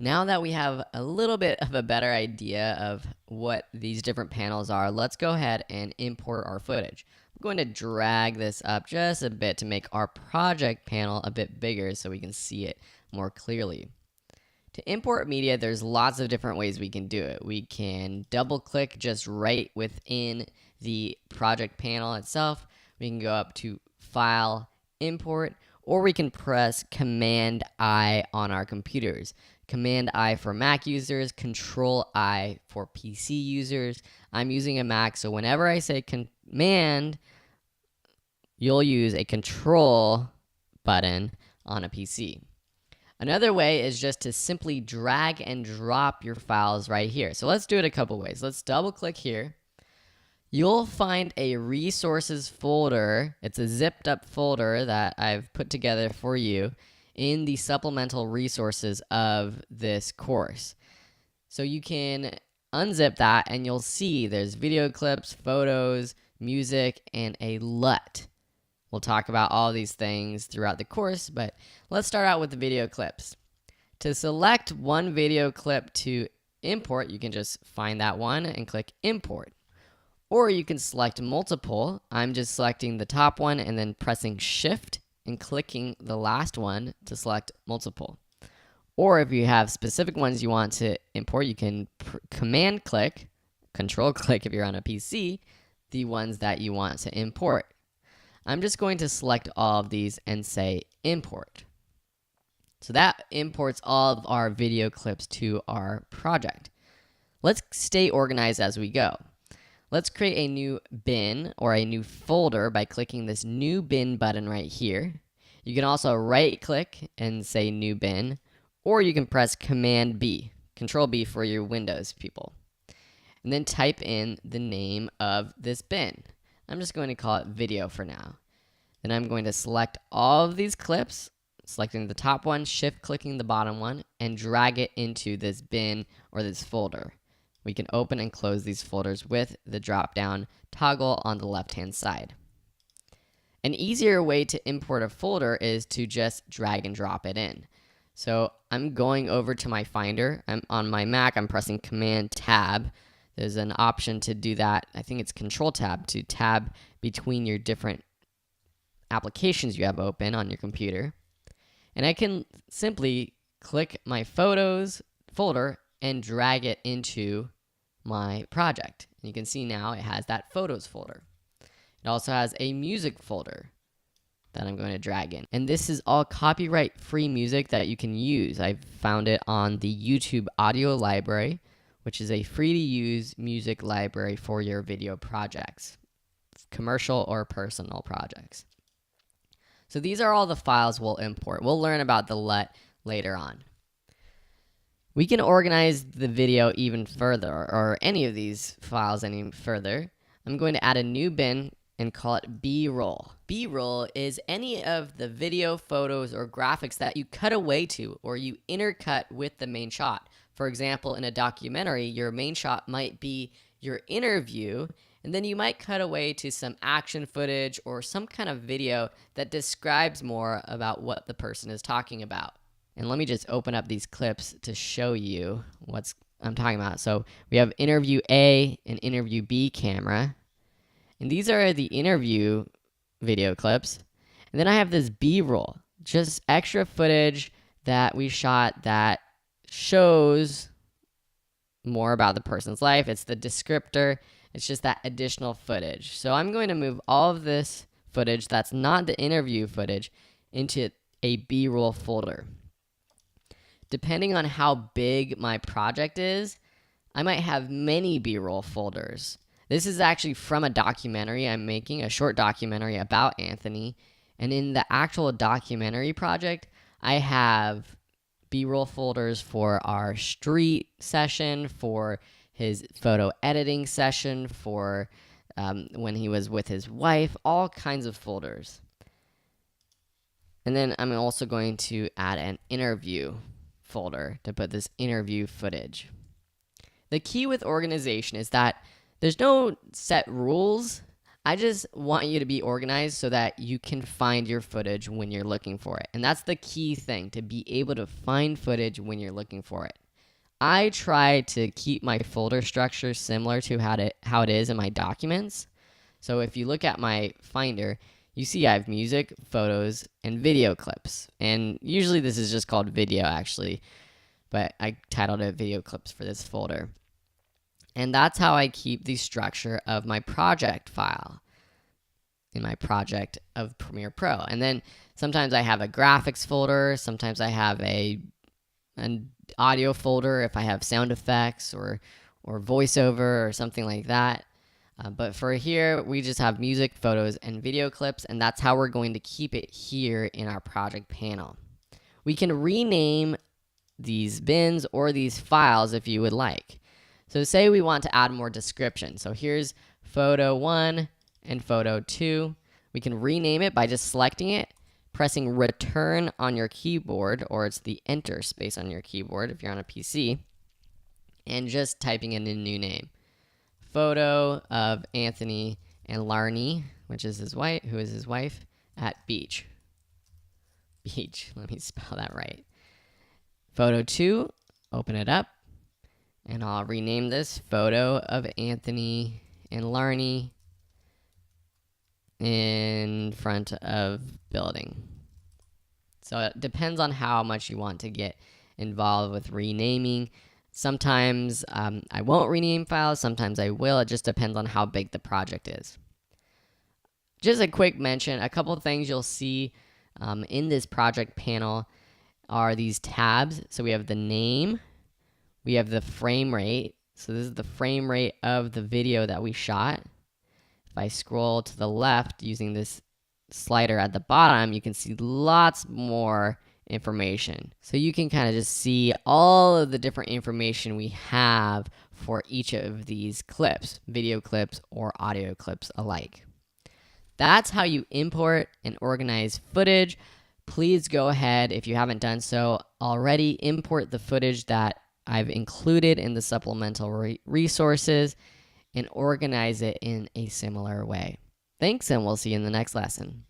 Now that we have a little bit of a better idea of what these different panels are, let's go ahead and import our footage. I'm going to drag this up just a bit to make our project panel a bit bigger so we can see it more clearly. To import media, there's lots of different ways we can do it. We can double click just right within the project panel itself. We can go up to File, Import, or we can press Command I on our computers. Command I for Mac users, Control I for PC users. I'm using a Mac, so whenever I say Command, you'll use a Control button on a PC. Another way is just to simply drag and drop your files right here. So let's do it a couple ways. Let's double click here. You'll find a resources folder. It's a zipped up folder that I've put together for you in the supplemental resources of this course. So you can unzip that and you'll see there's video clips, photos, music, and a LUT. We'll talk about all these things throughout the course, but let's start out with the video clips. To select one video clip to import, you can just find that one and click Import. Or you can select multiple. I'm just selecting the top one and then pressing Shift and clicking the last one to select multiple. Or if you have specific ones you want to import, you can command click, control click if you're on a PC, the ones that you want to import. I'm just going to select all of these and say import. So that imports all of our video clips to our project. Let's stay organized as we go. Let's create a new bin or a new folder by clicking this new bin button right here. You can also right click and say new bin, or you can press Command B, Control B for your Windows people. And then type in the name of this bin. I'm just going to call it video for now. Then I'm going to select all of these clips, selecting the top one, shift clicking the bottom one, and drag it into this bin or this folder. We can open and close these folders with the drop-down toggle on the left-hand side. An easier way to import a folder is to just drag and drop it in. So I'm going over to my Finder. I'm on my Mac, I'm pressing Command Tab. There's an option to do that. I think it's Control Tab to tab between your different applications you have open on your computer. And I can simply click my Photos folder and drag it into my project. And you can see now it has that Photos folder. It also has a music folder that I'm going to drag in. And this is all copyright-free music that you can use. I found it on the YouTube Audio Library, which is a free-to-use music library for your video projects, commercial or personal projects. So these are all the files we'll import. We'll learn about the LUT later on. We can organize the video even further, or any of these files any further. I'm going to add a new bin and call it B-roll. B-roll is any of the video, photos, or graphics that you cut away to or you intercut with the main shot. For example, in a documentary, your main shot might be your interview, and then you might cut away to some action footage or some kind of video that describes more about what the person is talking about. And let me just open up these clips to show you what I'm talking about. So we have interview A and interview B camera. And these are the interview video clips. And then I have this B-roll, just extra footage that we shot that shows more about the person's life. It's the descriptor. It's just that additional footage. So I'm going to move all of this footage that's not the interview footage into a B-roll folder. Depending on how big my project is, I might have many B-roll folders. This is actually from a documentary I'm making, a short documentary about Anthony. And in the actual documentary project, I have B-roll folders for our street session, for his photo editing session, for when he was with his wife, all kinds of folders. And then I'm also going to add an interview folder to put this interview footage. The key with organization is that there's no set rules. I just want you to be organized so that you can find your footage when you're looking for it. And that's the key thing, to be able to find footage when you're looking for it. I try to keep my folder structure similar to how it is in my documents. So if you look at my Finder, you see I have music, photos, and video clips. And usually this is just called video actually, but I titled it video clips for this folder. And that's how I keep the structure of my project file in my project of Premiere Pro. And then sometimes I have a graphics folder, sometimes I have an audio folder if I have sound effects or voiceover or something like that. But for here, we just have music, photos, and video clips, and that's how we're going to keep it here in our project panel. We can rename these bins or these files if you would like. So say we want to add more description. So here's photo 1 and photo 2. We can rename it by just selecting it, pressing return on your keyboard, or it's the enter space on your keyboard if you're on a PC, and just typing in a new name. Photo of Anthony and Larnie, which is his wife, who is his wife, at beach. Beach, let me spell that right. Photo 2, open it up, and I'll rename this photo of Anthony and Larnie in front of building. So it depends on how much you want to get involved with renaming. Sometimes I won't rename files, sometimes I will. It just depends on how big the project is. Just a quick mention, a couple of things you'll see in this project panel are these tabs. So we have the name, we have the frame rate. So this is the frame rate of the video that we shot. If I scroll to the left using this slider at the bottom, you can see lots more information. So you can kind of just see all of the different information we have for each of these clips, video clips or audio clips alike. That's how you import and organize footage. Please go ahead, if you haven't done so already, import the footage that I've included in the supplemental resources and organize it in a similar way. Thanks, and we'll see you in the next lesson.